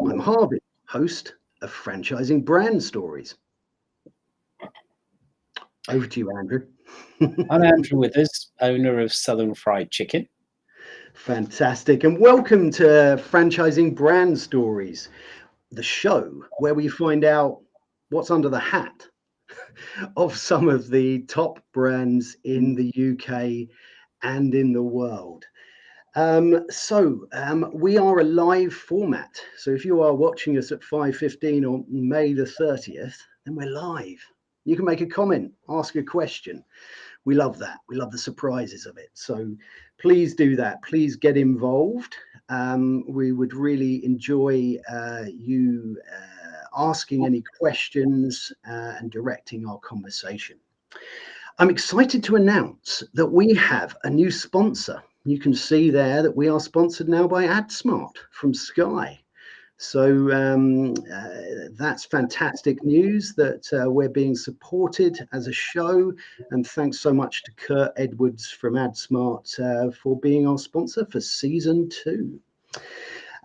I'm Harvey, host of Franchising Brand Stories. Over to you, Andrew. I'm Andrew Withers, owner of Southern Fried Chicken. Fantastic. And welcome to Franchising Brand Stories, the show where we find out what's under the hat of some of the top brands in the UK and in the world. We are a live format. So if you are watching us at 5:15 on May the 30th, then we're live. You can make a comment, ask a question. We love that. We love the surprises of it. So please do that. Please get involved. We would really enjoy you asking any questions and directing our conversation. I'm excited to announce that we have a new sponsor. You can see there that we are sponsored now by AdSmart from Sky. So that's fantastic news that we're being supported as a show. And thanks so much to Kurt Edwards from AdSmart for being our sponsor for season 2.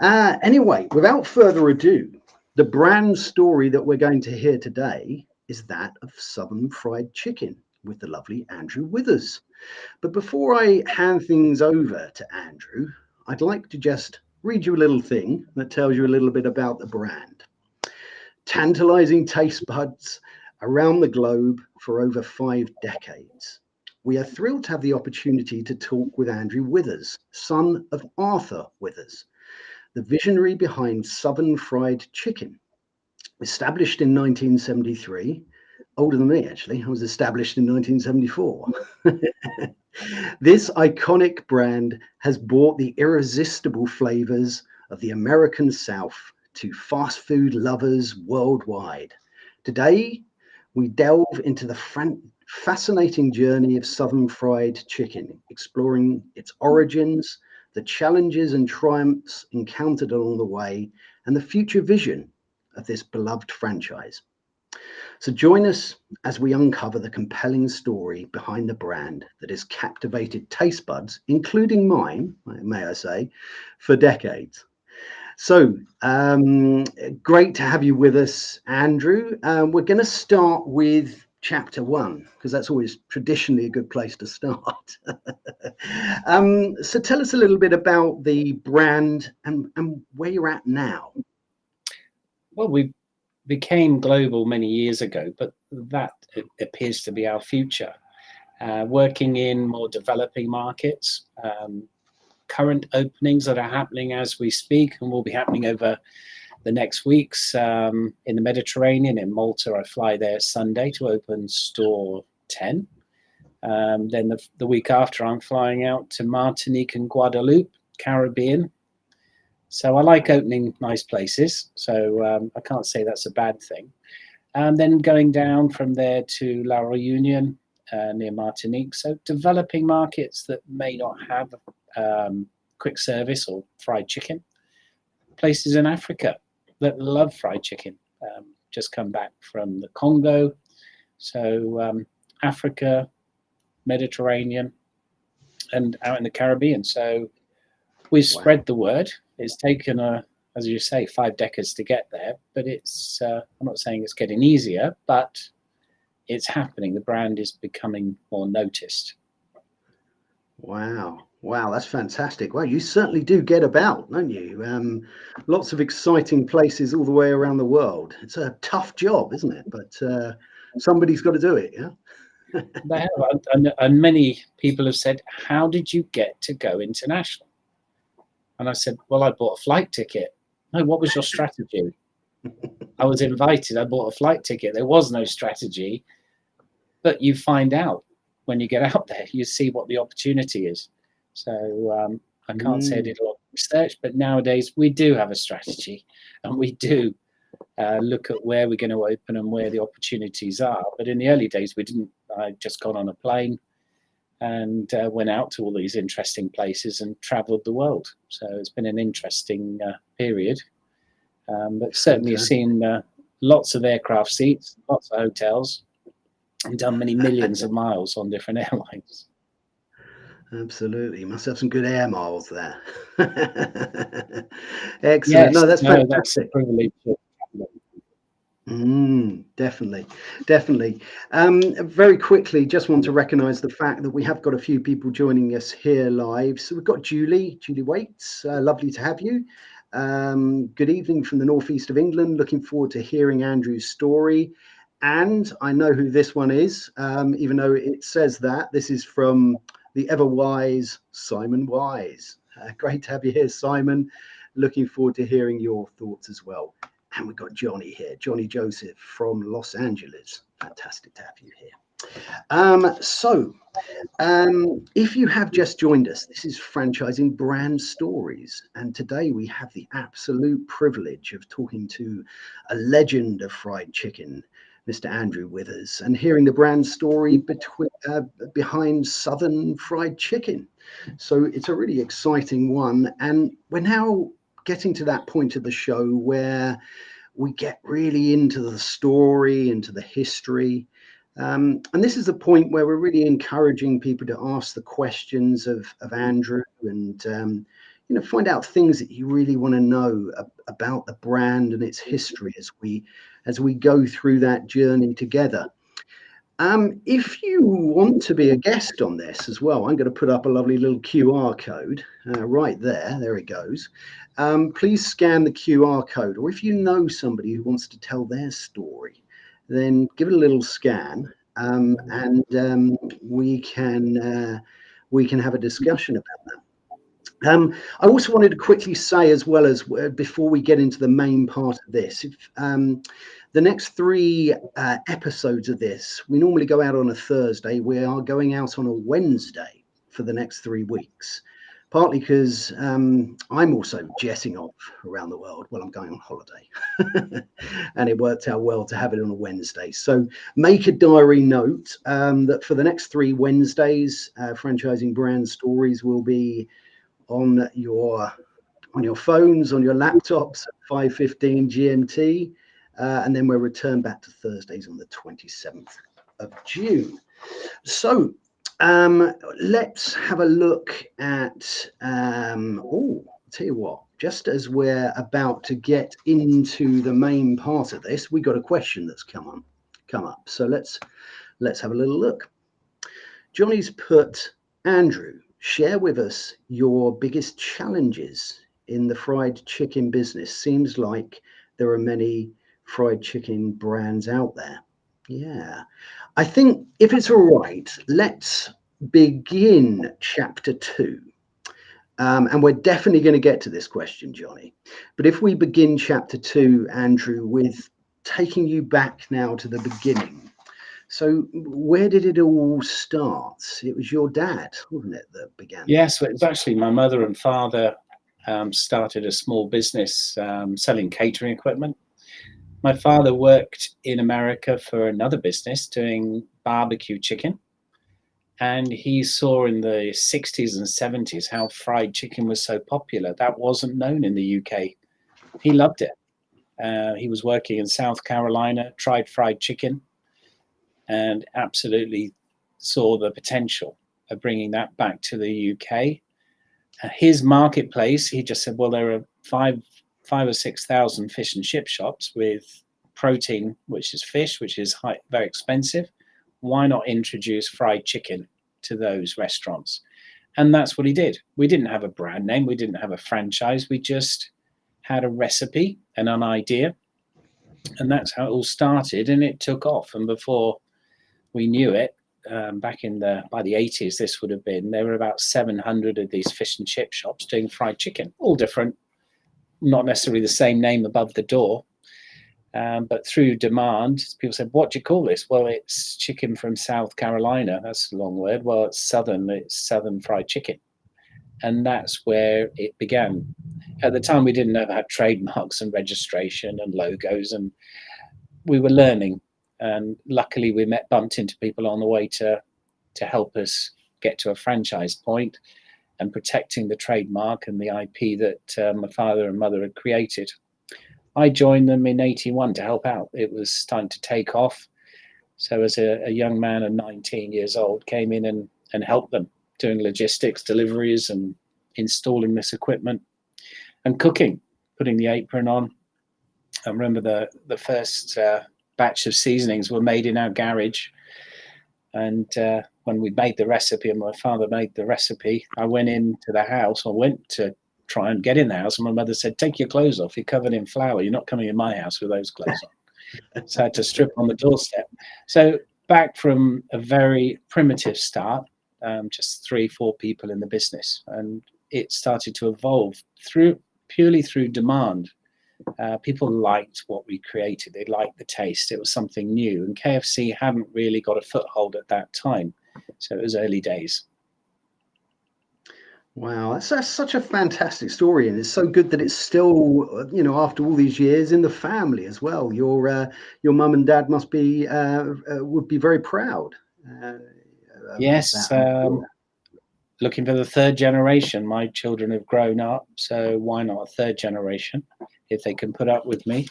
Anyway, without further ado, the brand story that we're going to hear today is that of Southern Fried Chicken with the lovely Andrew Withers. But before I hand things over to Andrew, I'd like to just read you a little thing that tells you a little bit about the brand. Tantalizing taste buds around the globe for over 5 decades. We are thrilled to have the opportunity to talk with Andrew Withers, son of Arthur Withers, the visionary behind Southern Fried Chicken. Established in 1973, older than me actually, I was established in 1974. This iconic brand has brought the irresistible flavors of the American South to fast food lovers worldwide. Today, we delve into the fascinating journey of Southern Fried Chicken, exploring its origins, the challenges and triumphs encountered along the way, and the future vision of this beloved franchise. So join us as we uncover the compelling story behind the brand that has captivated taste buds, including mine, may I say, for decades. So great to have you with us, Andrew. We're going to start with chapter 1, because that's always traditionally a good place to start. So tell us a little bit about the brand and where you're at now. Well, we became global many years ago, but that appears to be our future. Working in more developing markets, current openings that are happening as we speak and will be happening over the next weeks in the Mediterranean. In Malta, I fly there Sunday to open store 10. Then the week after, I'm flying out to Martinique and Guadeloupe, Caribbean. So I like opening nice places. So I can't say that's a bad thing. And then going down from there to La Réunion near Martinique. So developing markets that may not have quick service or fried chicken. Places in Africa that love fried chicken. Just come back from the Congo. So Africa, Mediterranean, and out in the Caribbean. So we've spread the word. It's taken, as you say, 5 decades to get there, but it's, I'm not saying it's getting easier, but it's happening. The brand is becoming more noticed. Wow, that's fantastic. Wow, you certainly do get about, don't you? Lots of exciting places all the way around the world. It's a tough job, isn't it? But somebody's got to do it, yeah? They have, and many people have said, how did you get to go international? And I said, well, I bought a flight ticket. No, what was your strategy? I was invited. I bought a flight ticket. There was no strategy. But you find out when you get out there. You see what the opportunity is. So I can't say I did a lot of research, but nowadays we do have a strategy. And we do look at where we're going to open and where the opportunities are. But in the early days, we didn't. I just got on a plane and went out to all these interesting places and traveled the world. So it's been an interesting period. But certainly you've seen lots of aircraft seats, lots of hotels, and done many millions of miles on different airlines. Absolutely. Must have some good air miles there. Excellent. Yes, No, that's no, that's a fantastic. privilege. Definitely, definitely. Very quickly, just want to recognise the fact that we have got a few people joining us here live. So we've got Julie Waits. Lovely to have you. Good evening from the northeast of England. Looking forward to hearing Andrew's story. And I know who this one is, even though it says that. This is from the ever wise Simon Wise. Great to have you here, Simon. Looking forward to hearing your thoughts as well. And we've got Johnny here, Johnny Joseph from Los Angeles. Fantastic to have you here. If you have just joined us, this is Franchising Brand Stories. And today we have the absolute privilege of talking to a legend of fried chicken, Mr. Andrew Withers, and hearing the brand story behind Southern Fried Chicken. So it's a really exciting one. And we're now getting to that point of the show where we get really into the story, into the history. And this is the point where we're really encouraging people to ask the questions of Andrew and, find out things that you really want to know about the brand and its history as we go through that journey together. If you want to be a guest on this as well, I'm going to put up a lovely little QR code right there. There it goes. Please scan the QR code, or if you know somebody who wants to tell their story, then give it a little scan, and we can have a discussion about that. I also wanted to quickly say, as well as before we get into the main part of this, if the next three episodes of this, we normally go out on a Thursday. We are going out on a Wednesday for the next 3 weeks, partly because I'm also jetting off around the world. Well, I'm going on holiday, and it worked out well to have it on a Wednesday. So make a diary note that for the next 3 Wednesdays, Franchising Brand Stories will be on your phones, on your laptops at 5:15 GMT, and then we'll return back to Thursdays on the 27th of June. So let's have a look at. I'll tell you what. Just as we're about to get into the main part of this, we got a question that's come up. So let's have a little look. Johnny's put, Andrew, share with us your biggest challenges in the fried chicken business. Seems like there are many fried chicken brands out there. Yeah. I think if it's all right, let's begin chapter 2. And we're definitely going to get to this question, Johnny. But if we begin chapter 2, Andrew, with taking you back now to the beginning. So where did it all start? It was your dad, wasn't it, that began? Yes, it was actually my mother and father started a small business selling catering equipment. My father worked in America for another business doing barbecue chicken. And he saw in the 60s and 70s how fried chicken was so popular. That wasn't known in the UK. He loved it. He was working in South Carolina, tried fried chicken, and absolutely saw the potential of bringing that back to the UK. His marketplace, he just said, well, there are five or 6,000 fish and chip shops with protein, which is fish, which is very expensive. Why not introduce fried chicken to those restaurants? And that's what he did. We didn't have a brand name. We didn't have a franchise. We just had a recipe and an idea. And that's how it all started. And it took off. And before we knew it, back by the 80s, this would have been, there were about 700 of these fish and chip shops doing fried chicken, all different, not necessarily the same name above the door. But through demand, people said, what do you call this? Well, it's chicken from South Carolina. That's a long word. Well, it's Southern fried chicken. And that's where it began. At the time, we didn't know about trademarks and registration and logos, and we were learning. And luckily, we bumped into people on the way to help us get to a franchise point and protecting the trademark and the IP that my father and mother had created. I joined them in 81 to help out. It was time to take off. So as a young man of 19 years old, came in and helped them doing logistics, deliveries, and installing this equipment, and cooking, putting the apron on. I remember the first batch of seasonings were made in our garage. And when we made the recipe, and my father made the recipe, I went into the house. I went to try and get in the house, and my mother said, "Take your clothes off. You're covered in flour. You're not coming in my house with those clothes on." So I had to strip on the doorstep. So back from a very primitive start, just 3-4 people in the business, and it started to evolve purely through demand. People liked what we created. They liked the taste. It was something new, and KFC hadn't really got a foothold at that time, so it was early days. Wow, that's such a fantastic story, and it's so good that it's still, after all these years, in the family as well. Your mum and dad must be would be very proud. Yes, of that, I'm sure. looking for the third generation. My children have grown up, so why not a third generation if they can put up with me?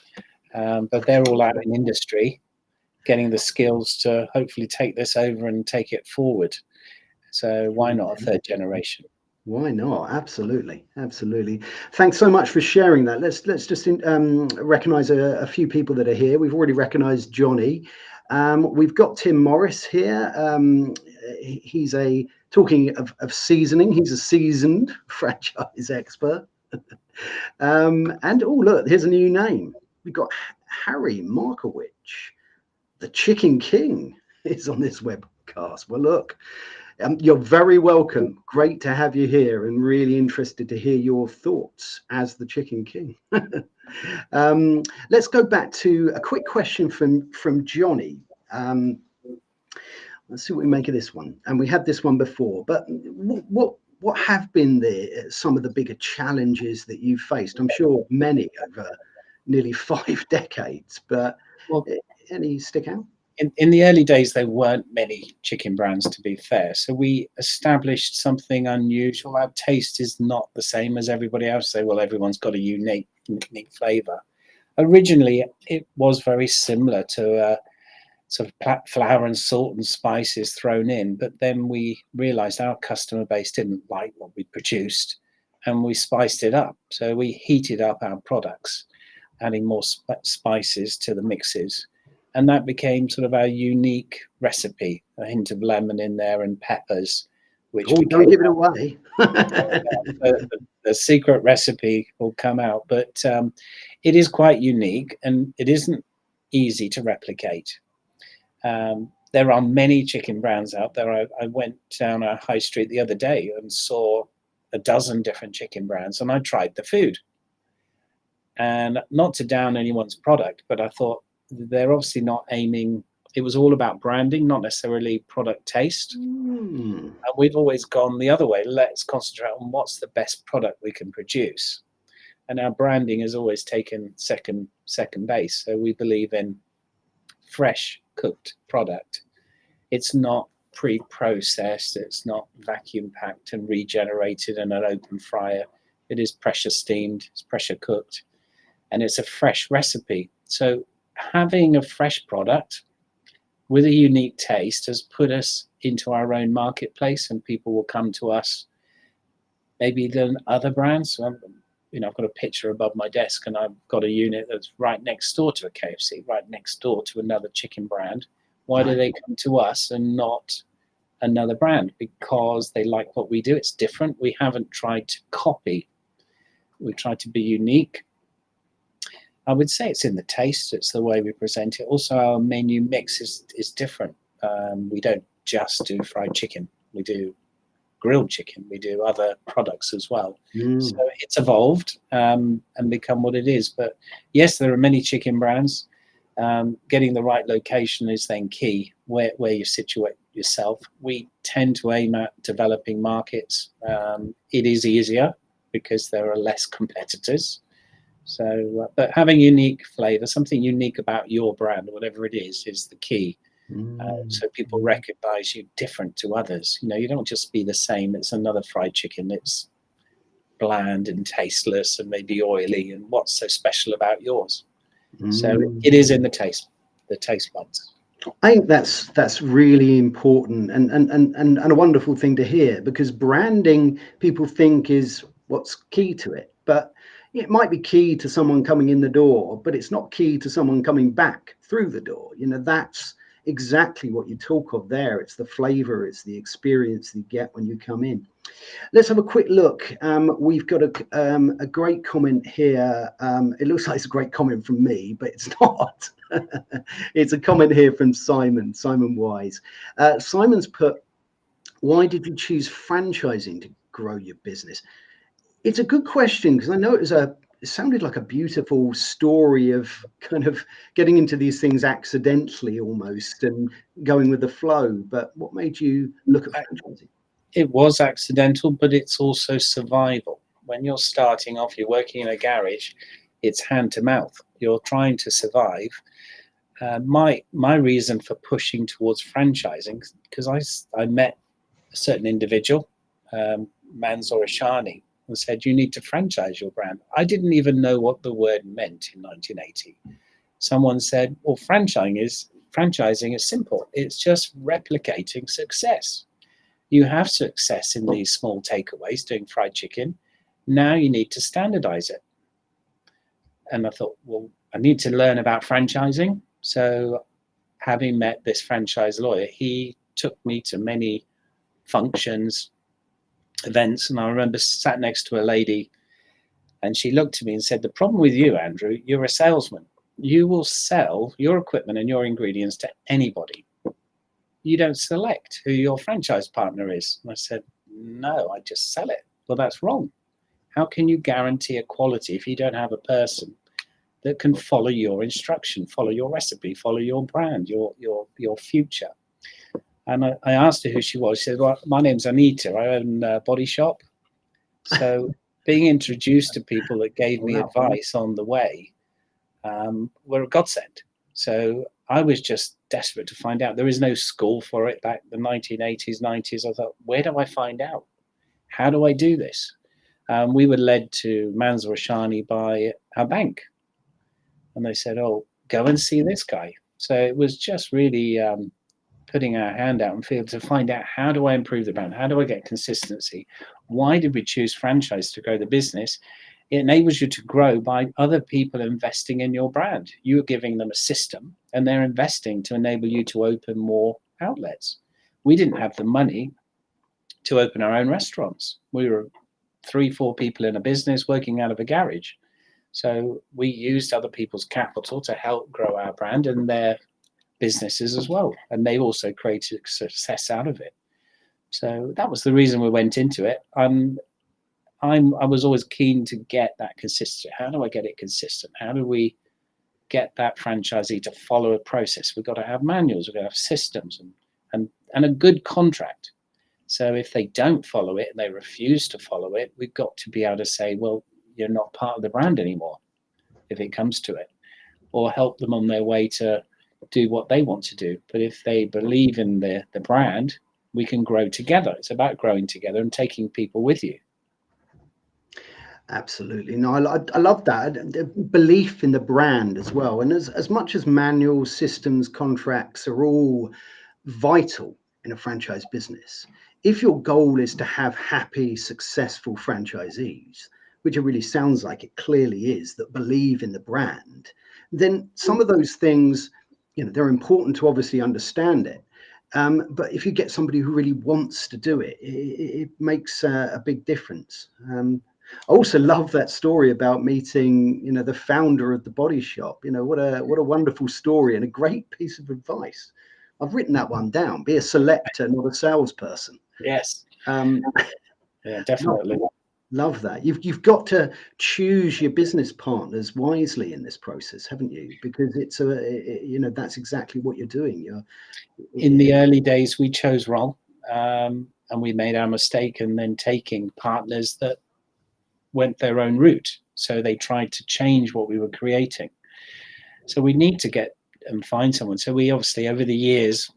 But they're all out in industry, getting the skills to hopefully take this over and take it forward. So why not a third generation? Why not? Absolutely, absolutely. Thanks so much for sharing that. Let's just recognise a few people that are here. We've already recognised Johnny. We've got Tim Morris here. He's talking of seasoning. He's a seasoned franchise expert. And oh look, here's a new name. We've got Harry Markowicz, the Chicken King, is on this webcast. Well, look. You're very welcome. Great to have you here, and really interested to hear your thoughts as the Chicken King. Let's go back to a quick question from Johnny. Let's see what we make of this one. And we had this one before, but what have been some of the bigger challenges that you've faced? I'm sure many over nearly 5 decades, but any stick out? In the early days, there weren't many chicken brands, to be fair. So we established something unusual. Our taste is not the same as everybody else. Say, well, everyone's got a unique flavour. Originally, it was very similar to sort of flour and salt and spices thrown in. But then we realised our customer base didn't like what we produced, and we spiced it up. So we heated up our products, adding more spices to the mixes. And that became sort of our unique recipe, a hint of lemon in there and peppers. Don't give it away. The secret recipe will come out, but it is quite unique, and it isn't easy to replicate. There are many chicken brands out there. I went down a high street the other day and saw a dozen different chicken brands, and I tried the food. And not to down anyone's product, but I thought, they're obviously not aiming. It was all about branding, not necessarily product taste. And we've always gone the other way. Let's concentrate on what's the best product we can produce. And our branding has always taken second base. So we believe in fresh cooked product. It's not pre-processed. It's not vacuum packed and regenerated in an open fryer. It is pressure steamed. It's pressure cooked, and it's a fresh recipe. So having a fresh product with a unique taste has put us into our own marketplace, and people will come to us maybe than other brands. So I've got a picture above my desk, and I've got a unit that's right next door to a KFC, right next door to another chicken brand. Why do they come to us and not another brand? Because they like what we do. It's different. We haven't tried to copy. We tried to be unique. I would say it's in the taste. It's the way we present it. Also, our menu mix is different. We don't just do fried chicken. We do grilled chicken. We do other products as well. So it's evolved and become what it is. But yes, there are many chicken brands. Getting the right location is then key, where you situate yourself. We tend to aim at developing markets. It is easier because there are less competitors. So, but having unique flavour, something unique about your brand, whatever it is the key. So people recognise you different to others. You don't just be the same. It's another fried chicken. It's bland and tasteless and maybe oily. And what's so special about yours? So it is in the taste buds. I think that's really important and a wonderful thing to hear, because branding, people think, is what's key to it. But it might be key to someone coming in the door, but it's not key to someone coming back through the door. That's exactly what you talk of there. It's the flavor, it's the experience you get when you come in. Let's have a quick look. We've got a great comment here. It looks like it's a great comment from me, but it's not. It's a comment here from Simon Wise. Simon's put, why did you choose franchising to grow your business? It's a good question, because I know it sounded like a beautiful story of kind of getting into these things accidentally almost and going with the flow. But what made you look at franchising? It was accidental, but it's also survival. When you're starting off, you're working in a garage, it's hand to mouth. You're trying to survive. My reason for pushing towards franchising, because I met a certain individual, Mansour Ashani, and said, you need to franchise your brand. I didn't even know what the word meant in 1980. Someone said, well, franchising is simple. It's just replicating success. You have success in these small takeaways doing fried chicken. Now you need to standardize it. And I thought, well, I need to learn about franchising. So having met this franchise lawyer, he took me to many functions, events. And I remember sat next to a lady, and she looked at me and said, the problem with you, Andrew, you're a salesman. You will sell your equipment and your ingredients to anybody. You don't select who your franchise partner is. And I said, no, I just sell it. Well, that's wrong. How can you guarantee a quality if you don't have a person that can follow your instruction, follow your recipe, follow your brand, your future? And I asked her who she was. She said, well, my name's Anita. I own a body shop. So being introduced to people that gave me advice on the way were a godsend. So I was just desperate to find out. There is no school for it back in the 1980s, 90s. I thought, where do I find out? How do I do this? We were led to Mansour Ashani by our bank. And they said, oh, go and see this guy. So it was just really putting our hand out and feel to find out, how do I improve the brand? How do I get consistency? Why did we choose franchise to grow the business? It enables you to grow by other people investing in your brand. You're giving them a system, and they're investing to enable you to open more outlets. We didn't have the money to open our own restaurants. We were 3-4 people in a business working out of a garage. So we used other people's capital to help grow our brand and their businesses as well. And they also created success out of it. So that was the reason we went into it. I was always keen to get that consistent. How do I get it consistent? How do we get that franchisee to follow a process? We've got to have manuals, we've got to have systems and a good contract. So if they don't follow it and they refuse to follow it, we've got to be able to say, well, you're not part of the brand anymore if it comes to it, or help them on their way to do what they want to do. But if they believe in the brand, we can grow together. It's about growing together and taking people with you. Absolutely. No, I love that. The belief in the brand as well. And as much as manuals, systems, contracts are all vital in a franchise business, if your goal is to have happy, successful franchisees, which it really sounds like it clearly is, that believe in the brand, then some of those things, they're important to obviously understand it. But if you get somebody who really wants to do it, it makes a big difference. I also love that story about meeting, the founder of the body shop. What a wonderful story and a great piece of advice. I've written that one down. Be a selector, not a salesperson. Yes. Yeah, definitely. Love that. You've got to choose your business partners wisely in this process, haven't you? Because it's that's exactly what you're doing. In the early days, we chose wrong, and we made our mistake, and then taking partners that went their own route. So they tried to change what we were creating. So we need to get and find someone. So we obviously, over the years,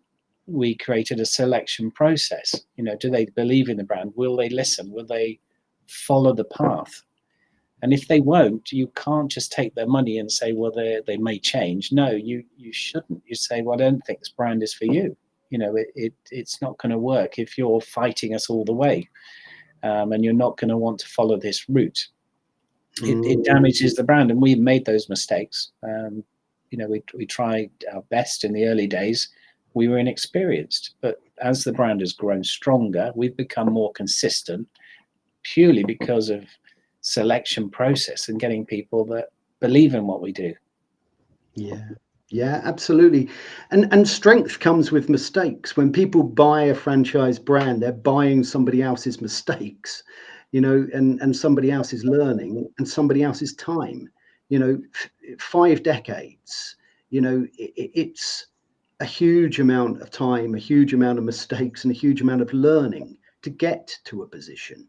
we created a selection process. Do they believe in the brand? Will they listen? Will they follow the path? And if they won't, you can't just take their money and say, well, they may change. No, you shouldn't. You say, well, I don't think this brand is for you. You know, it's not going to work if you're fighting us all the way, and you're not going to want to follow this route. It damages the brand, and we've made those mistakes. You know, we tried our best in the early days. We were inexperienced, but as the brand has grown stronger, we've become more consistent, purely because of selection process and getting people that believe in what we do. Yeah, absolutely. And strength comes with mistakes. When people buy a franchise brand, they're buying somebody else's mistakes, you know, and somebody else's learning and somebody else's time. You know, 5 decades, you know, it's a huge amount of time, a huge amount of mistakes, and a huge amount of learning to get to a position,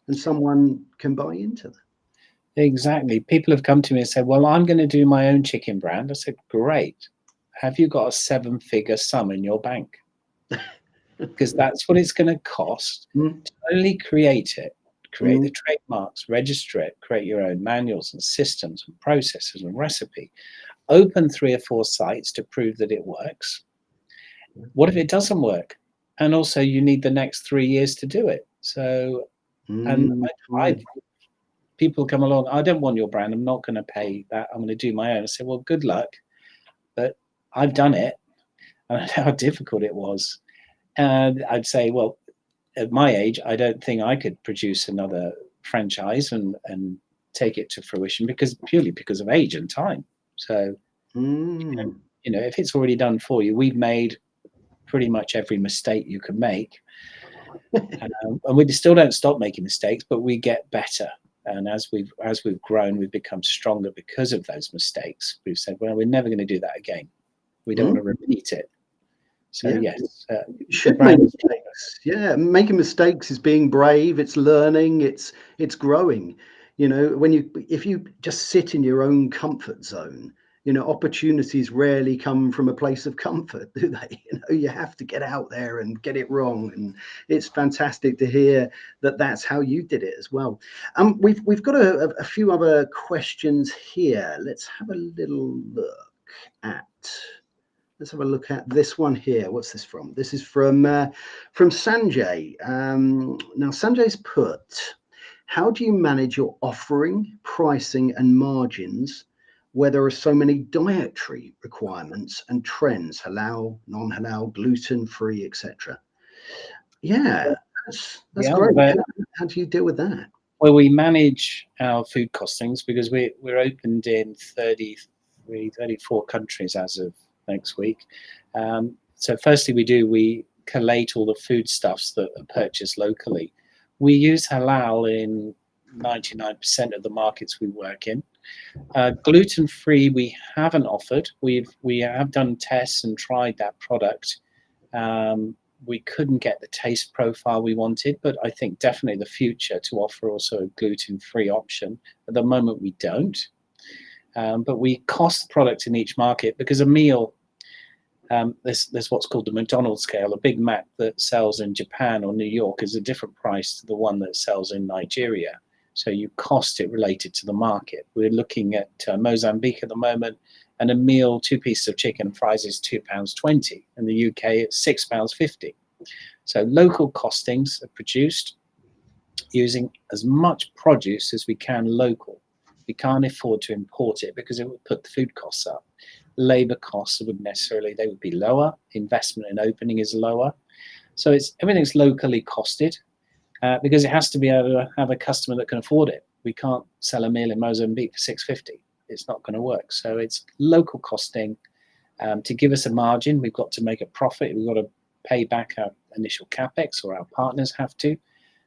and someone can buy into that. Exactly. People have come to me and said, well, I'm going to do my own chicken brand. I said, great. Have you got a 7-figure sum in your bank? Because that's what it's going to cost to only create it, create the trademarks, register it, create your own manuals and systems and processes and recipe, open 3 or 4 sites to prove that it works. What if it doesn't work? And also you need the next 3 years to do it. So, and people come along, I don't want your brand, I'm not going to pay that, I'm going to do my own. I say, well, good luck, but I've done it, and I know how difficult it was. And I'd say, well, at my age, I don't think I could produce another franchise and take it to fruition, purely because of age and time. So, you know, if it's already done for you, we've made pretty much every mistake you can make. And we still don't stop making mistakes, but we get better. And as we've grown, we've become stronger because of those mistakes. We've said, well, we're never going to do that again. We don't want to repeat it. So yes, should make mistakes. Yeah, making mistakes is being brave. It's learning. It's growing. You know, if you just sit in your own comfort zone, you know, opportunities rarely come from a place of comfort, do they? You know, you have to get out there and get it wrong. And it's fantastic to hear that that's how you did it as well. We've got a few other questions here. Let's have a little look at. Let's have a look at this one here. What's this from? This is from Sanjay. Now, Sanjay's put, how do you manage your offering, pricing, and margins where there are so many dietary requirements and trends, halal, non-halal, gluten-free, etc.? Yeah, that's great. How do you deal with that? Well, we manage our food costings because we're opened in 34 countries as of next week. So firstly, we collate all the foodstuffs that are purchased locally. We use halal in 99% of the markets we work in. Gluten-free we haven't offered. We have done tests and tried that product. We couldn't get the taste profile we wanted, but I think definitely the future to offer also a gluten-free option. At the moment we don't. But we cost the product in each market because a meal, there's what's called the McDonald's scale. A Big Mac that sells in Japan or New York is a different price to the one that sells in Nigeria. So you cost it related to the market. We're looking at Mozambique at the moment, and a meal, 2 pieces of chicken and fries is £2.20. In the UK, it's £6.50. So local costings are produced using as much produce as we can local. We can't afford to import it because it would put the food costs up. Labor costs they would be lower. Investment in opening is lower. So everything's locally costed because it has to be able to have a customer that can afford it. We can't sell a meal in Mozambique for £6.50. It's not going to work. So it's local costing. To give us a margin, we've got to make a profit. We've got to pay back our initial capex, or our partners have to.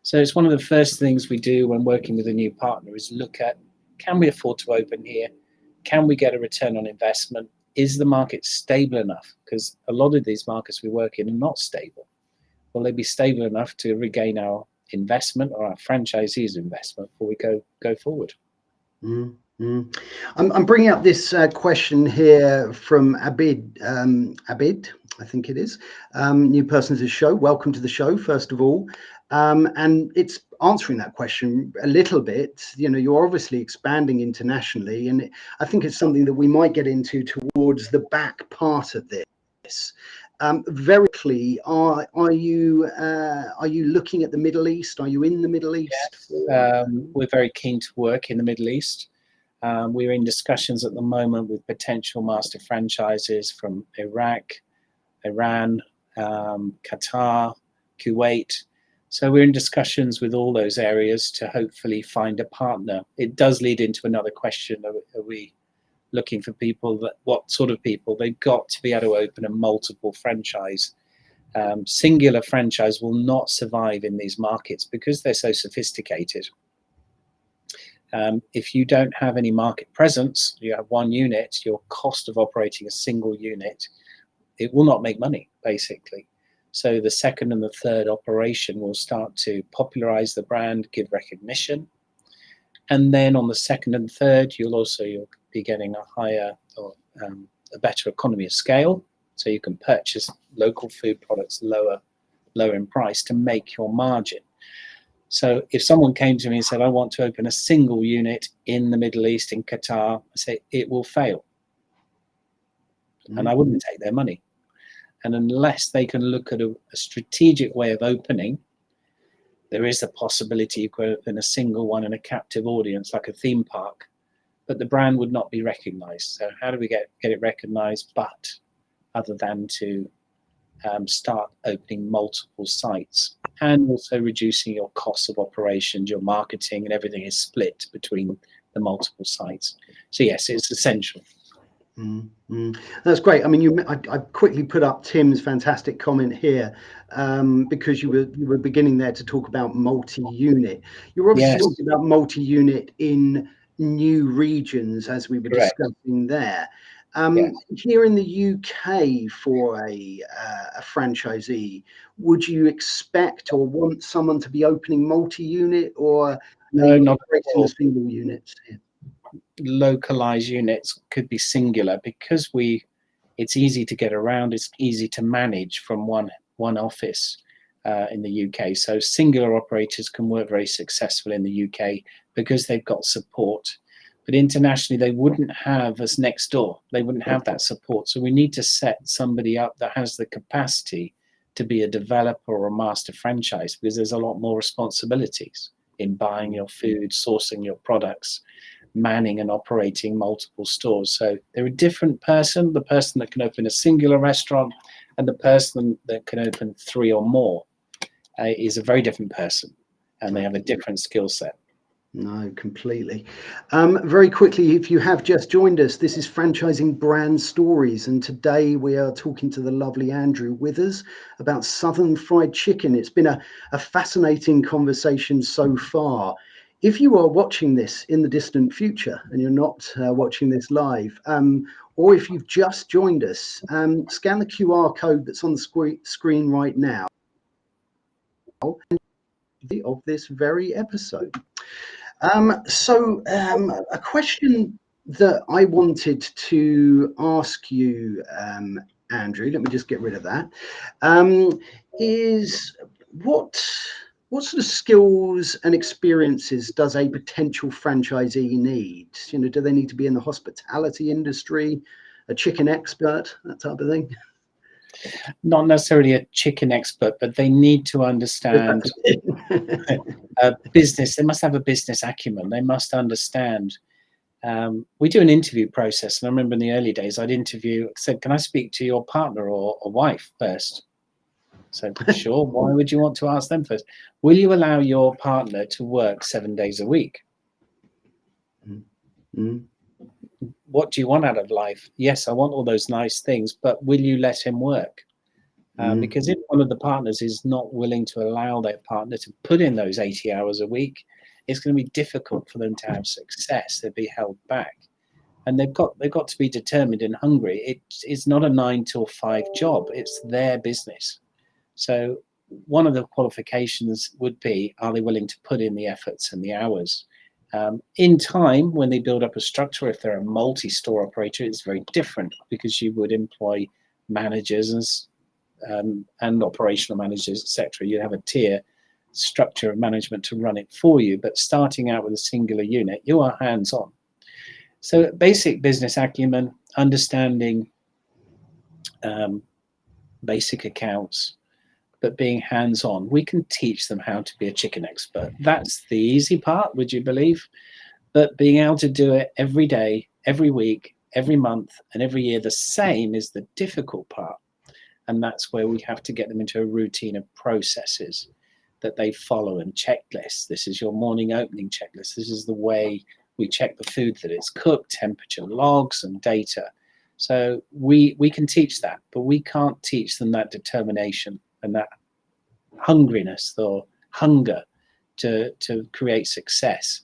So it's one of the first things we do when working with a new partner is look at, can we afford to open here? Can we get a return on investment? Is the market stable enough? Because a lot of these markets we work in are not stable. Will they be stable enough to regain our investment or our franchisees' investment before we go forward? I'm bringing up this question here from Abid. Abid, I think it is. New person to the show. Welcome to the show, first of all. And it's answering that question a little bit. You know, you're obviously expanding internationally, and I think it's something that we might get into towards the back part of this. Very clearly, are you looking at the Middle East? Are you in the Middle East? Yes, we're very keen to work in the Middle East. We're in discussions at the moment with potential master franchises from Iraq, Iran, Qatar, Kuwait. So we're in discussions with all those areas to hopefully find a partner. It does lead into another question. Are we looking for people what sort of people? They've got to be able to open a multiple franchise. Singular franchise will not survive in these markets because they're so sophisticated. If you don't have any market presence, you have one unit, your cost of operating a single unit, it will not make money, basically. So the second and the third operation will start to popularize the brand, give recognition. And then on the second and third, you'll be getting a higher or a better economy of scale. So you can purchase local food products lower in price to make your margin. So if someone came to me and said, I want to open a single unit in the Middle East, in Qatar, I say, it will fail. And I wouldn't take their money. And unless they can look at a strategic way of opening, there is a possibility you could open a single one in a captive audience, like a theme park, but the brand would not be recognized. So how do we get it recognized, but other than to start opening multiple sites and also reducing your costs of operations, your marketing and everything is split between the multiple sites. So yes, it's essential. That's great. I mean, I quickly put up Tim's fantastic comment here because you were beginning there to talk about multi-unit. You're obviously talking about multi-unit in new regions, as we were discussing there. Here in the UK, for a franchisee, would you expect or want someone to be opening multi-unit, or no, not operating the single units? Localized units could be singular because it's easy to get around, it's easy to manage from one office in the UK. So singular operators can work very successfully in the UK because they've got support. But internationally, they wouldn't have us next door. They wouldn't have that support. So we need to set somebody up that has the capacity to be a developer or a master franchise, because there's a lot more responsibilities in buying your food, sourcing your products, manning and operating multiple stores. So they're a different person, the person that can open a singular restaurant and the person that can open 3 or more is a very different person, and they have a different skill set. No, completely. Very quickly, if you have just joined us, this is Franchising Brand Stories, and today we are talking to the lovely Andrew Withers about Southern Fried Chicken. It's been a fascinating conversation so far. If you are watching this in the distant future and you're not watching this live, or if you've just joined us, scan the QR code that's on the screen right now of this very episode. A question that I wanted to ask you, Andrew, let me just get rid of that, is what sort of skills and experiences does a potential franchisee need? You know, do they need to be in the hospitality industry, a chicken expert, that type of thing? Not necessarily a chicken expert, but they need to understand business. They must have a business acumen. They must understand. We do an interview process, and I remember in the early days, said, "Can I speak to your partner or wife first?" So, sure. Why would you want to ask them first? Will you allow your partner to work 7 days a week? What do you want out of life? Yes, I want all those nice things, but will you let him work? Because if one of the partners is not willing to allow their partner to put in those 80 hours a week, it's going to be difficult for them to have success. They'll be held back. And they've got to be determined and hungry. It's not a 9 to 5 job. It's their business. So one of the qualifications would be, are they willing to put in the efforts and the hours? In time, when they build up a structure, if they're a multi-store operator, it's very different, because you would employ managers and operational managers, etc. You have a tier. structure of management to run it for you, but starting out with a singular unit, you are hands-on. So basic business acumen, understanding basic accounts, but being hands-on. We can teach them how to be a chicken expert. That's the easy part, would you believe? But being able to do it every day, every week, every month, and every year the same is the difficult part. And that's where we have to get them into a routine of processes that they follow and checklists. This is your morning opening checklist. This is the way we check the food that it's cooked, temperature logs and data. So we can teach that, but we can't teach them that determination and that hungriness or hunger to create success.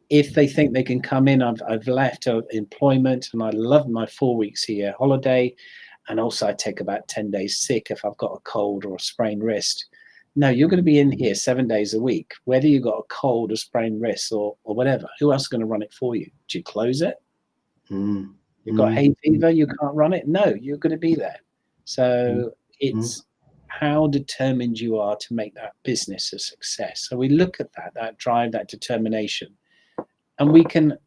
If they think they can come in, I've left employment and I love my 4 weeks a year holiday, and also I take about 10 days sick if I've got a cold or a sprained wrist. No, you're going to be in here 7 days a week, whether you've got a cold or sprained wrist or whatever. Who else is going to run it for you? Do you close it? You've got hay fever, you can't run it? No, you're going to be there. So it's how determined you are to make that business a success. So we look at that drive, that determination, and we can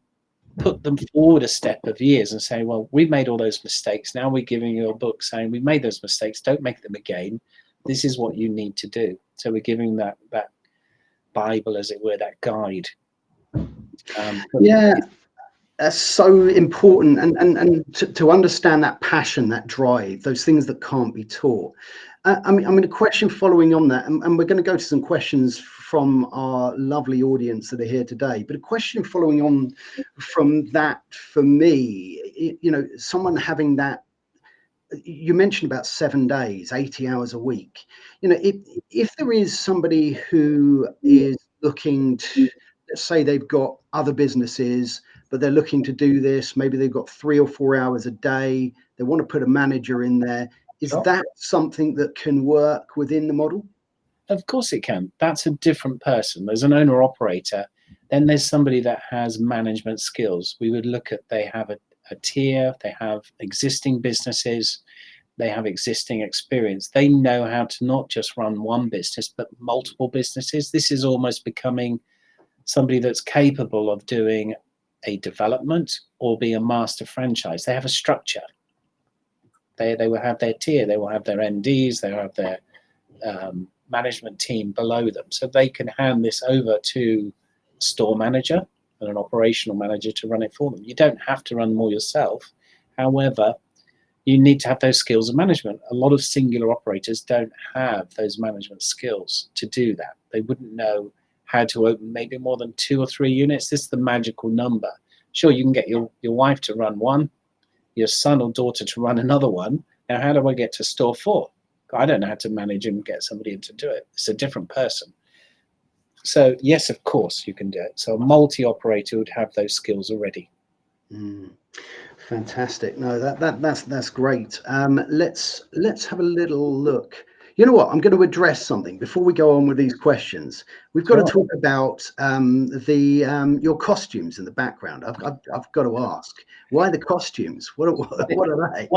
put them forward a step of years and say, well, we've made all those mistakes. Now we're giving you a book saying we've made those mistakes. Don't make them again. This is what you need to do. So we're giving that Bible, as it were, that guide. Yeah, that's so important. And to understand that passion, that drive, those things that can't be taught. I mean, a question following on that, and we're going to go to some questions from our lovely audience that are here today, but a question following on from that for me, you know, someone having that, you mentioned about 7 days, 80 hours a week, you know, if there is somebody who is looking to, let's say they've got other businesses, but they're looking to do this, maybe they've got 3 or 4 hours a day, they want to put a manager in there. Is that something that can work within the model? Of course it can. That's a different person. There's an owner operator. Then there's somebody that has management skills. We would look at, they have a tier, they have existing businesses, they have existing experience. They know how to not just run one business, but multiple businesses. This is almost becoming somebody that's capable of doing a development or be a master franchise. They have a structure. They will have their tier, they will have their MDs, they will have their management team below them. So they can hand this over to a store manager and an operational manager to run it for them. You don't have to run more yourself. However, you need to have those skills of management. A lot of singular operators don't have those management skills to do that. They wouldn't know how to open maybe more than 2 or 3 units. This is the magical number. Sure, you can get your wife to run one, your son or daughter to run another one. Now, how do I get to store 4? I don't know how to manage and get somebody to do it. It's a different person. So yes, of course you can do it. So a multi-operator would have those skills already. Fantastic. No, that's great. Let's have a little look. You know what? I'm going to address something before we go on with these questions. We've got to talk about your costumes in the background. I've got to ask, why the costumes? What are they?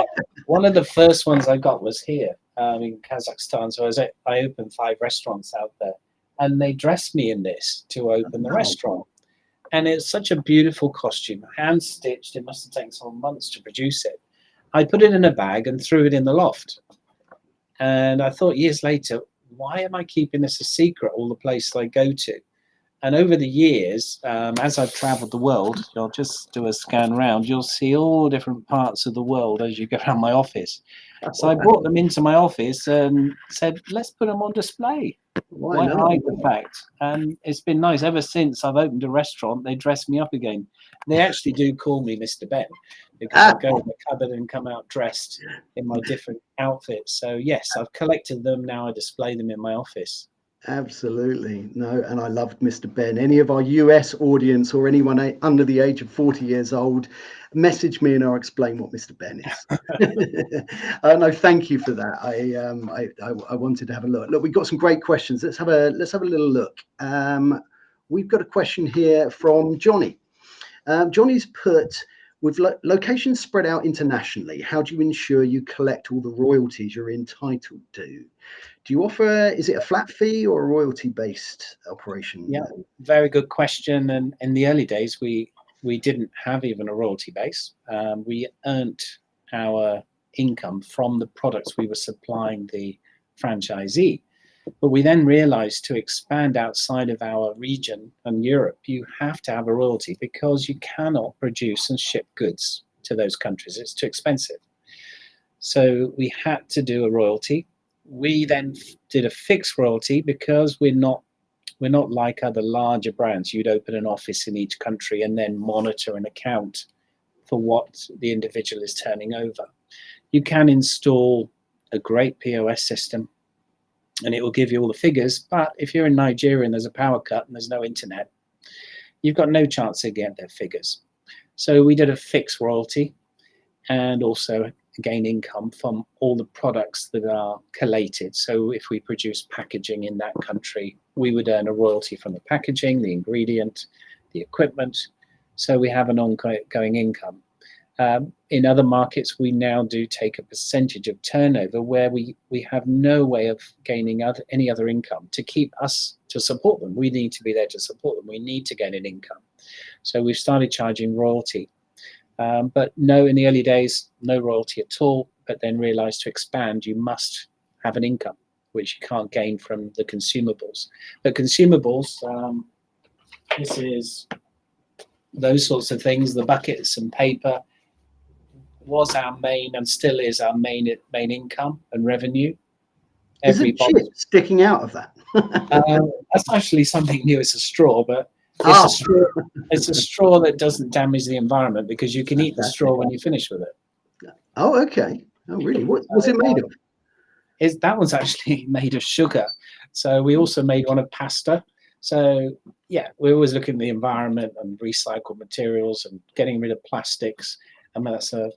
One of the first ones I got was here in Kazakhstan. So I opened 5 restaurants out there, and they dressed me in this to open the restaurant. And it's such a beautiful costume, hand stitched. It must have taken some months to produce it. I put it in a bag and threw it in the loft. And I thought years later, why am I keeping this a secret, all the places I go to? And over the years, as I've traveled the world, I'll just do a scan around, you'll see all different parts of the world as you go around my office. So I brought them into my office and said, let's put them on display. Why hide the fact? And it's been nice. Ever since I've opened a restaurant, they dress me up again. They actually do call me Mr. Ben, because I go in the cupboard and come out dressed in my different outfits. So yes, I've collected them. Now I display them in my office. Absolutely. No, and I loved Mr. Ben. Any of our US audience or anyone under the age of 40 years old, message me and I'll explain what Mr. Ben is. No, thank you for that. I wanted to have a look. Look, we've got some great questions. Let's have a little look. We've got a question here from Johnny. Johnny's put, With locations spread out internationally, how do you ensure you collect all the royalties you're entitled to? Do you offer, is it a flat fee or a royalty-based operation? Yeah, very good question. And in the early days, we didn't have even a royalty base. We earned our income from the products we were supplying the franchisee. But we then realized to expand outside of our region and Europe, you have to have a royalty because you cannot produce and ship goods to those countries. It's too expensive. So we had to do a royalty. We then did a fixed royalty because we're not like other larger brands. You'd open an office in each country and then monitor and account for what the individual is turning over. You can install a great POS system and it will give you all the figures. But if you're in Nigeria and there's a power cut and there's no internet, you've got no chance to get their figures. So we did a fixed royalty and also gain income from all the products that are collated. So if we produce packaging in that country, we would earn a royalty from the packaging, the ingredient, the equipment. So we have an ongoing income. In other markets, we now do take a percentage of turnover where we have no way of gaining any other income to keep us, to support them. We need to be there to support them. We need to gain an income. So we've started charging royalty. But no, in the early days, no royalty at all, but then realized to expand, you must have an income, which you can't gain from the consumables. But consumables, this is those sorts of things, the buckets and paper, was our main and still is our main income and revenue. Is it chips sticking out of that? That's actually something new. It's a straw, but it's a straw. It's a straw that doesn't damage the environment because you can eat the straw when you finish with it. Oh, okay. Oh, really? What's it made of? That one's actually made of sugar. So we also made one of pasta. So yeah, we always look at the environment and recycled materials and getting rid of plastics. I mean, that's a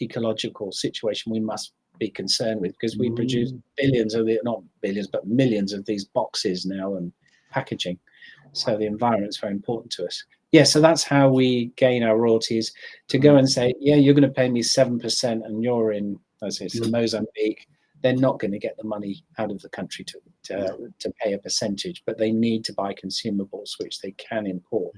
ecological situation we must be concerned with because we produce billions of not billions, but millions of these boxes now and packaging. So the environment's very important to us. Yeah, so that's how we gain our royalties. To go and say, yeah, you're going to pay me 7% and you're in, as I say, Mozambique, they're not going to get the money out of the country to pay a percentage, but they need to buy consumables, which they can import.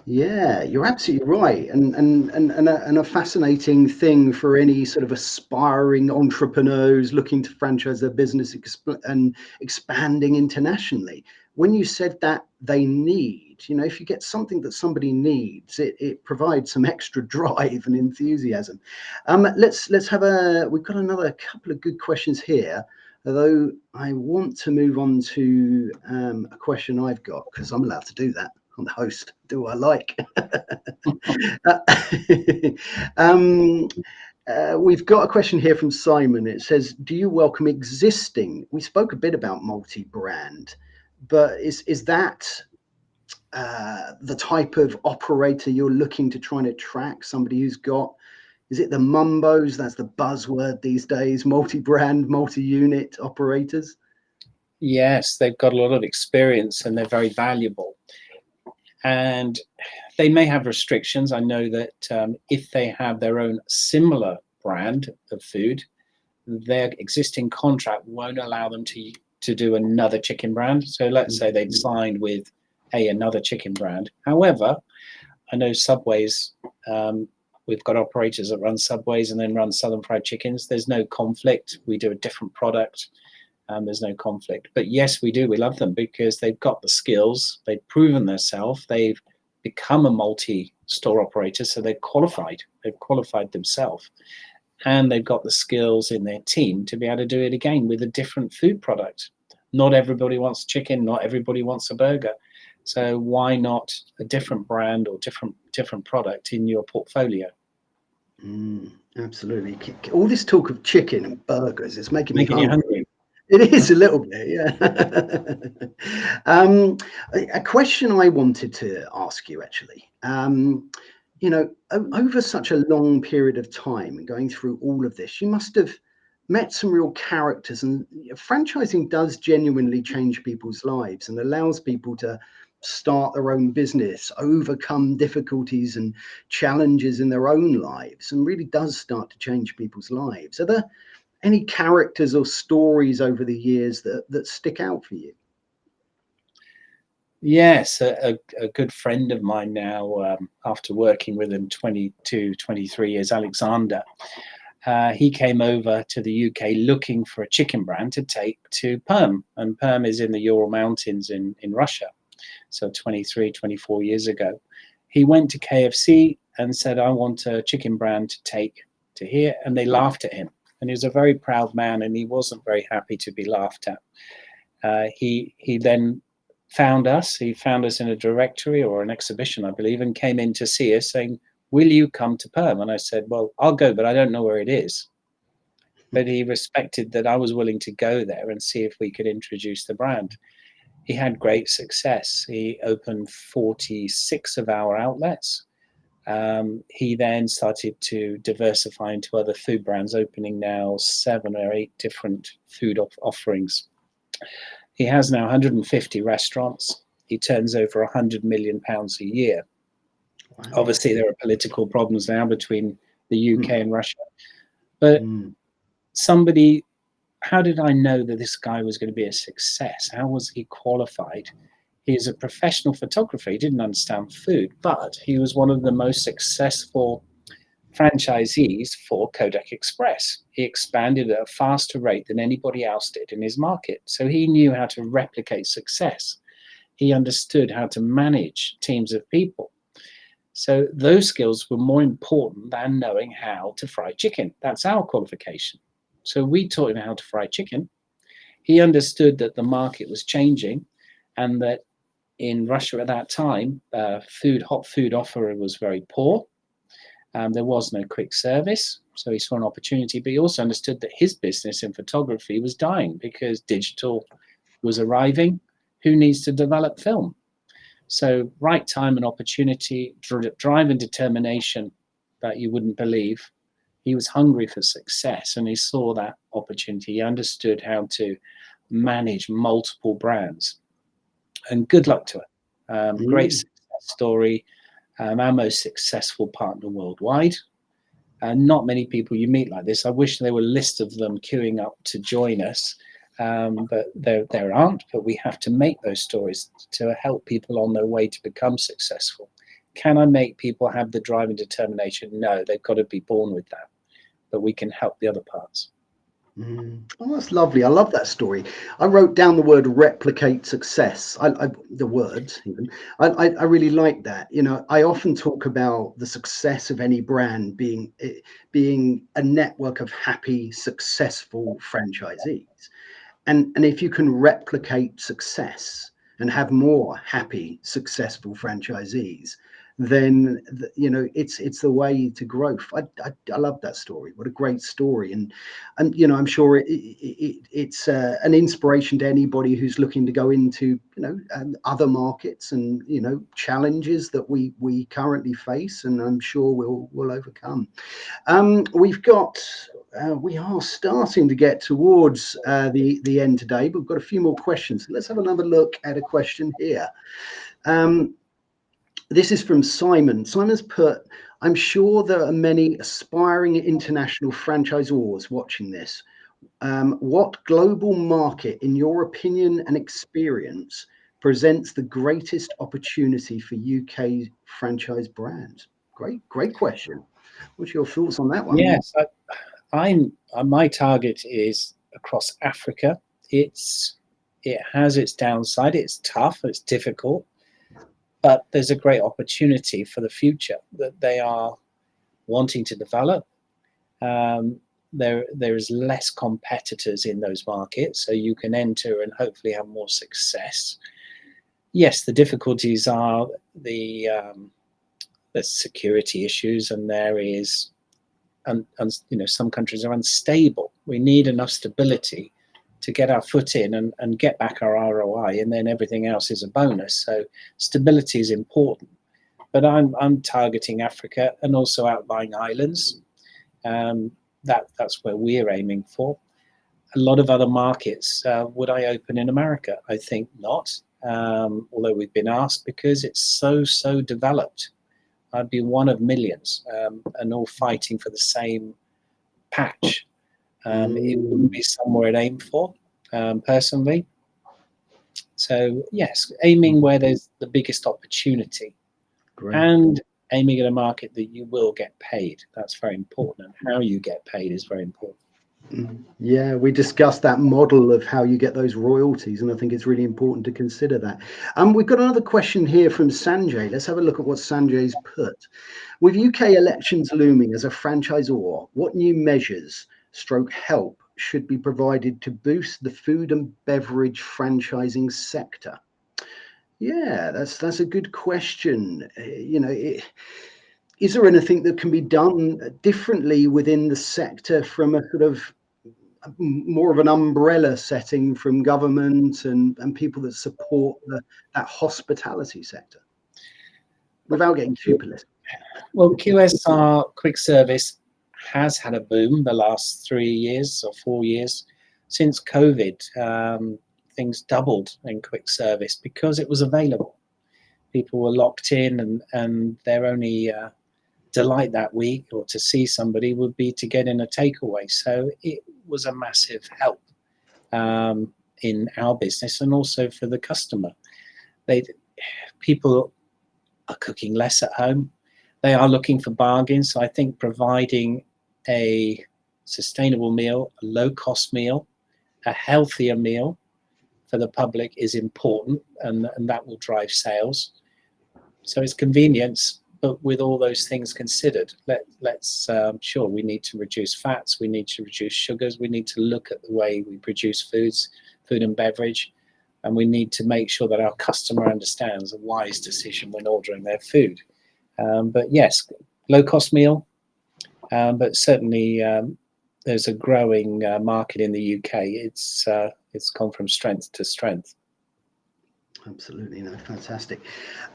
Yeah, you're absolutely right, and a fascinating thing for any sort of aspiring entrepreneurs looking to franchise their business and expanding internationally. When you said that they need, if you get something that somebody needs, it provides some extra drive and enthusiasm. Let's have we've got another couple of good questions here. Although I want to move on to a question I've got because I'm allowed to do that. I'm the host. Do what I like. We've got a question here from Simon. It says, do you welcome existing? We spoke a bit about multi-brand, but is that the type of operator you're looking to try and attract? Somebody who's got, is it the mumbos? That's the buzzword these days, multi-brand, multi-unit operators? Yes, they've got a lot of experience and they're very valuable. And they may have restrictions. I know that if they have their own similar brand of food, their existing contract won't allow them to do another chicken brand. So let's say they'd signed with another chicken brand. However, I know Subways, we've got operators that run Subways and then run Southern Fried Chickens. There's no conflict. We do a different product. There's no conflict. But yes, we do. We love them because they've got the skills. They've proven themselves. They've become a multi-store operator. So they've qualified. They've qualified themselves. And they've got the skills in their team to be able to do it again with a different food product. Not everybody wants chicken. Not everybody wants a burger. So why not a different brand or different product in your portfolio? Absolutely. All this talk of chicken and burgers is making me hungry. It is a little bit, yeah. A question I wanted to ask you, actually. Over such a long period of time and going through all of this, you must have met some real characters, and franchising does genuinely change people's lives and allows people to start their own business, overcome difficulties and challenges in their own lives, and really does start to change people's lives. Are there any characters or stories over the years that stick out for you? Yes, a good friend of mine now, after working with him 22, 23 years, Alexander, he came over to the UK looking for a chicken brand to take to Perm. And Perm is in the Ural Mountains in Russia. So 23, 24 years ago. He went to KFC and said, I want a chicken brand to take to here. And they laughed at him. And he was a very proud man, and he wasn't very happy to be laughed at. He then found us. He found us in a directory or an exhibition, I believe, and came in to see us saying, will you come to Perm? And I said, well, I'll go, but I don't know where it is. But he respected that I was willing to go there and see if we could introduce the brand. He had great success. He opened 46 of our outlets. He then started to diversify into other food brands, opening now 7 or 8 different food offerings. He has now 150 restaurants. He turns over £100 million a year. Wow. Obviously, there are political problems now between the UK and Russia. But how did I know that this guy was going to be a success? How was he qualified? He's a professional photographer. He didn't understand food, but he was one of the most successful franchisees for Kodak Express. He expanded at a faster rate than anybody else did in his market. So he knew how to replicate success. He understood how to manage teams of people. So those skills were more important than knowing how to fry chicken. That's our qualification. So we taught him how to fry chicken. He understood that the market was changing and that in Russia at that time, hot food offer was very poor. There was no quick service. So he saw an opportunity, but he also understood that his business in photography was dying because digital was arriving. Who needs to develop film? So right time and opportunity, drive and determination that you wouldn't believe. He was hungry for success and he saw that opportunity. He understood how to manage multiple brands. And good luck to it. Great success story. Our most successful partner worldwide. Not many people you meet like this. I wish there were a list of them queuing up to join us. But there aren't, but we have to make those stories to help people on their way to become successful. Can I make people have the drive and determination? No, they've got to be born with that, but we can help the other parts. Oh, that's lovely. I love that story. I wrote down the word replicate success. The words even. I really like that. You know, I often talk about the success of any brand being a network of happy, successful franchisees. And if you can replicate success and have more happy, successful franchisees, then it's the way to growth. I love that story. What a great story, and I'm sure it's an inspiration to anybody who's looking to go into other markets and challenges that we currently face, and I'm sure we'll overcome. We are starting to get towards the end today, but we've got a few more questions. Let's have another look at a question here. This is from Simon. Simon's put, I'm sure there are many aspiring international franchisors watching this. What global market, in your opinion and experience, presents the greatest opportunity for UK franchise brands? Great question. What's your thoughts on that one? Yes, my target is across Africa. It has its downside. It's tough. It's difficult. But there's a great opportunity for the future that they are wanting to develop. There is less competitors in those markets, so you can enter and hopefully have more success. Yes, the difficulties are the security issues, and there is, some countries are unstable. We need enough stability to get our foot in and get back our ROI, and then everything else is a bonus. So stability is important. But I'm targeting Africa and also outlying islands. That's where we're aiming for. A lot of other markets, would I open in America? I think not. although we've been asked, because it's so developed. I'd be one of millions, and all fighting for the same patch. It wouldn't be somewhere I'd aim for, personally. So yes, aiming where there's the biggest opportunity. Great. And aiming at a market that you will get paid. That's very important. And how you get paid is very important. Yeah, we discussed that model of how you get those royalties, and I think it's really important to consider that. We've got another question here from Sanjay. Let's have a look at what Sanjay's put. With UK elections looming, as a franchisor, what new measures stroke help should be provided to boost the food and beverage franchising sector? Yeah, that's a good question. Is there anything that can be done differently within the sector from a sort of more of an umbrella setting from government and people that support that hospitality sector without getting too political? Well, QSR, quick service, has had a boom the last 3 years or 4 years. Since COVID, things doubled in quick service because it was available. People were locked in, and their only delight that week or to see somebody would be to get in a takeaway. So it was a massive help in our business and also for the customer. People are cooking less at home. They are looking for bargains. So I think providing a sustainable meal, a low-cost meal, a healthier meal for the public is important, and that will drive sales. So it's convenience, but with all those things considered, sure, we need to reduce fats, we need to reduce sugars, we need to look at the way we produce food and beverage, and we need to make sure that our customer understands a wise decision when ordering their food. But yes, low-cost meal, but certainly there's a growing market in the UK. It's gone from strength to strength. Absolutely, no, fantastic.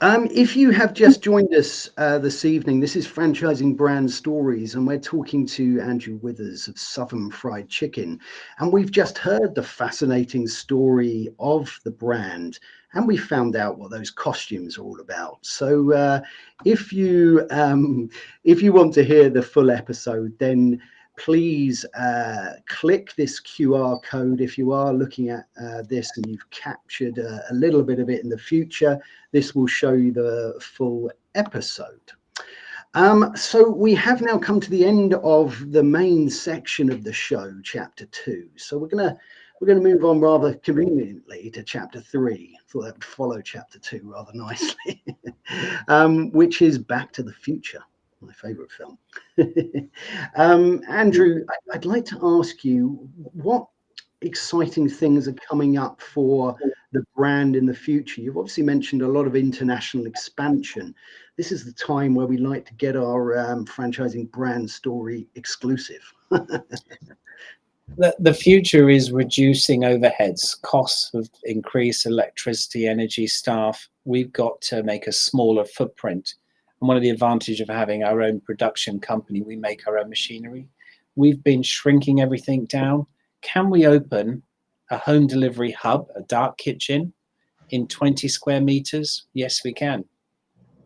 If you have just joined us this evening, this is Franchising Brand Stories, and we're talking to Andrew Withers of Southern Fried Chicken. And we've just heard the fascinating story of the brand, and we found out what those costumes are all about. So if you want to hear the full episode, then please click this QR code. If you are looking at this and you've captured a little bit of it in the future, this will show you the full episode. So we have now come to the end of the main section of the show, chapter 2. So we're gonna move on rather conveniently to chapter 3. Thought that would follow chapter 2 rather nicely, which is Back to the Future, my favorite film. Andrew, I'd like to ask you, what exciting things are coming up for the brand in the future? You've obviously mentioned a lot of international expansion. This is the time where we like to get our franchising brand story exclusive. The future is reducing overheads, costs of increased electricity, energy, staff. We've got to make a smaller footprint. And one of the advantages of having our own production company, we make our own machinery. We've been shrinking everything down. Can we open a home delivery hub, a dark kitchen, in 20 square meters? Yes, we can.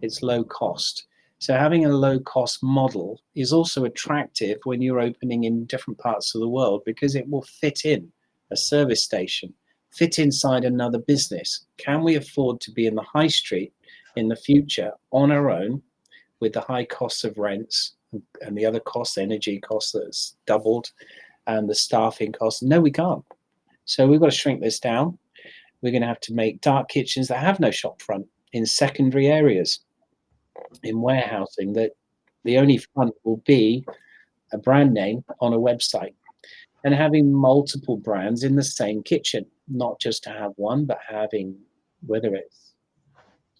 It's low cost. So having a low cost model is also attractive when you're opening in different parts of the world, because it will fit in a service station, fit inside another business. Can we afford to be in the high street in the future on our own with the high costs of rents and the other costs, energy costs that's doubled, and the staffing costs? No, we can't. So we've got to shrink this down. We're going to have to make dark kitchens that have no shop front in secondary areas, in warehousing, that the only front will be a brand name on a website, and having multiple brands in the same kitchen, not just to have one, but having, whether it's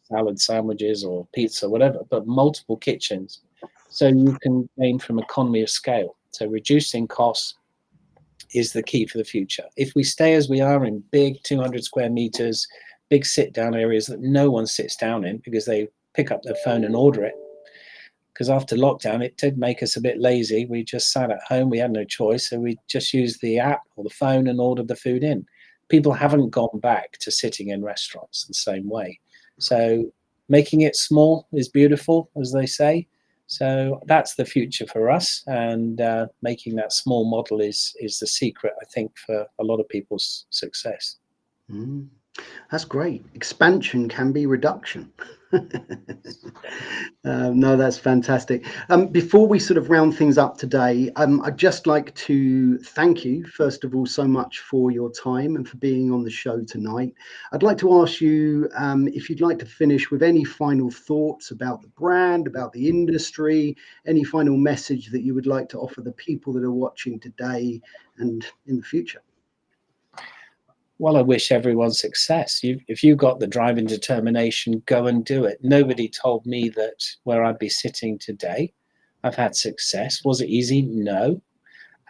salad sandwiches or pizza, whatever, but multiple kitchens, so you can gain from economy of scale. So reducing costs is the key for the future. If we stay as we are in big 200 square meters, big sit down areas that no one sits down in because they pick up their phone and order it, because after lockdown it did make us a bit lazy. We just sat at home, we had no choice, so we just used the app or the phone and ordered the food in. people haven't gone back to sitting in restaurants the same way. So making it small is beautiful, as they say. So that's the future for us, and making that small model is the secret, I think, for a lot of people's success. Mm. That's great. Expansion can be reduction. No, that's fantastic. Before we sort of round things up today, I'd just like to thank you, first of all, so much for your time and for being on the show tonight. I'd like to ask you if you'd like to finish with any final thoughts about the brand, about the industry, any final message that you would like to offer the people that are watching today and in the future. Well, I wish everyone success. If you've got the drive and determination, go and do it. Nobody told me that where I'd be sitting today. I've had success. Was it easy? No.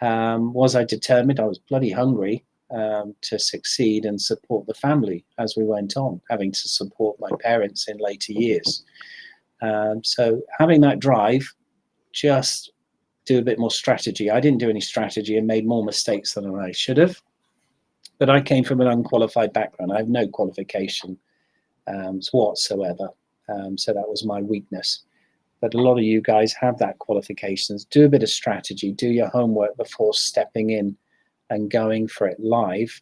Was I determined? I was bloody hungry to succeed and support the family as we went on, having to support my parents in later years. So having that drive, just do a bit more strategy. I didn't do any strategy and made more mistakes than I should have. But I came from an unqualified background. I have no qualification whatsoever. So that was my weakness. But a lot of you guys have that qualifications. Do a bit of strategy. Do your homework before stepping in and going for it live.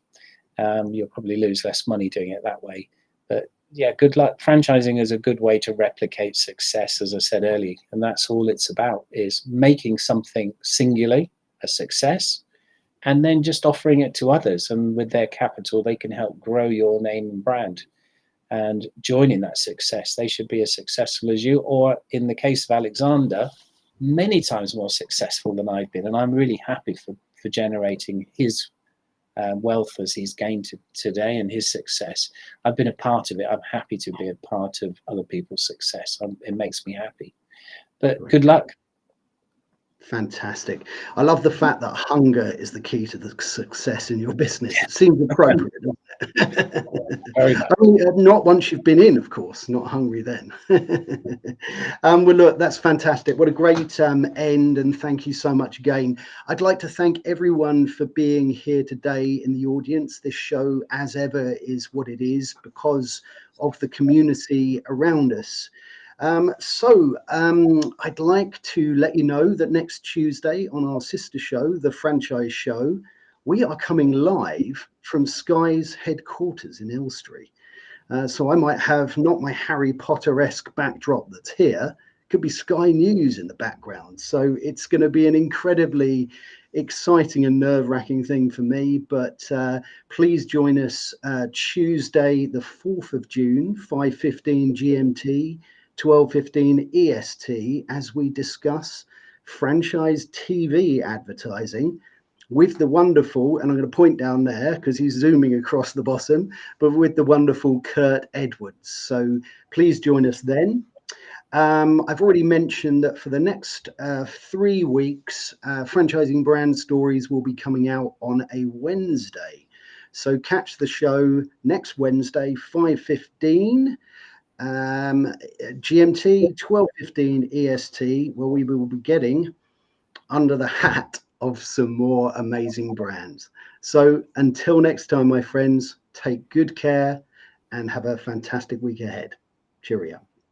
You'll probably lose less money doing it that way. But yeah, good luck. Franchising is a good way to replicate success, as I said earlier. And that's all it's about, is making something singularly a success, and then just offering it to others, and with their capital they can help grow your name and brand, and joining that success. They should be as successful as you, or in the case of Alexander, many times more successful than I've been, and I'm really happy for generating his wealth as he's gained today, and his success. I've been a part of it. I'm happy to be a part of other people's success. It makes me happy. But good luck. Fantastic. I love the fact that hunger is the key to the success in your business. It seems appropriate, doesn't it? Very much. I mean, not once you've been in, of course, not hungry then. Well, look, that's fantastic. What a great end, and thank you so much again. I'd like to thank everyone for being here today in the audience. This show, as ever, is what it is because of the community around us. I'd like to let you know that next Tuesday on our sister show, The Franchise Show, we are coming live from Sky's headquarters in Elstree. So I might have not my Harry Potter-esque backdrop that's here, could be Sky News in the background. So it's going to be an incredibly exciting and nerve-wracking thing for me, but please join us Tuesday, the 4th of June, 5:15 GMT, 12:15 EST, as we discuss franchise TV advertising with the wonderful, and I'm going to point down there because he's zooming across the bottom, but with the wonderful Kurt Edwards. So please join us then. I've already mentioned that for the next 3 weeks, Franchising Brand Stories will be coming out on a Wednesday. So catch the show next Wednesday, 5:15 GMT, 12:15 EST, where we will be getting under the hat of some more amazing brands. So until next time, my friends, take good care and have a fantastic week ahead. Cheerio.